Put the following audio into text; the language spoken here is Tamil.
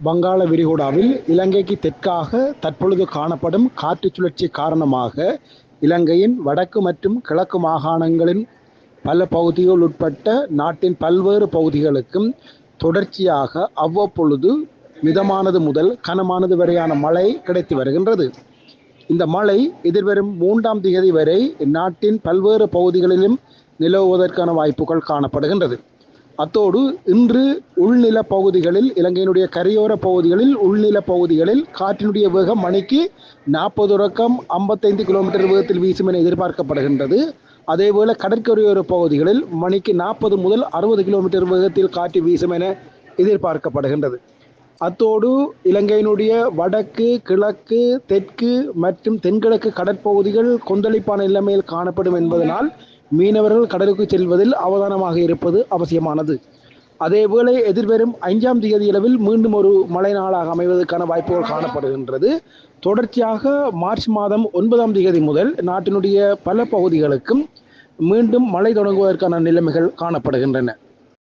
வங்காள விரிகுடாவில் இலங்கைக்கு தெற்காக தற்பொழுது காணப்படும் காற்று சுழற்சி காரணமாக இலங்கையின் வடக்கு மற்றும் கிழக்கு மாகாணங்களின் பல பகுதிகள் உட்பட்ட நாட்டின் பல்வேறு பகுதிகளுக்கும் தொடர்ச்சியாக அவ்வப்பொழுது மிதமானது முதல் கனமானது வரையான மழை கிடைத்து வருகின்றது. இந்த மழை எதிர்வரும் 3ஆம் தேதி வரை நாட்டின் பல்வேறு பகுதிகளிலும் நிலவுவதற்கான வாய்ப்புகள் காணப்படுகின்றது. அத்தோடு இன்று உள்நில பகுதிகளில் இலங்கையினுடைய கரையோர பகுதிகளில் உள்நில பகுதிகளில் காற்றினுடைய வேகம் மணிக்கு 40 தொடக்கம் 55 கிலோமீட்டர் வேகத்தில் வீசும் என எதிர்பார்க்கப்படுகின்றது. அதேபோல கடற்கரையோர பகுதிகளில் மணிக்கு 40 முதல் 60 கிலோமீட்டர் வேகத்தில் காற்று வீசும் என எதிர்பார்க்கப்படுகின்றது. அத்தோடு இலங்கையினுடைய வடக்கு, கிழக்கு, தெற்கு மற்றும் தென்கிழக்கு கடற்பகுதிகள் கொந்தளிப்பான நிலைமையில் காணப்படும் என்பதனால் மீனவர்கள் கடலுக்கு செல்வதில் அவதானமாக இருப்பது அவசியமானது. அதேவேளை எதிர்வரும் 5ஆம் தேதியளவில் மீண்டும் ஒரு மழை நாளாக அமைவதற்கான வாய்ப்புகள் காணப்படுகின்றது. தொடர்ச்சியாக மார்ச் மாதம் 9ஆம் தேதி முதல் நாட்டினுடைய பல பகுதிகளுக்கும் மீண்டும் மழை தொடங்குவதற்கான நிலைமைகள் காணப்படுகின்றன.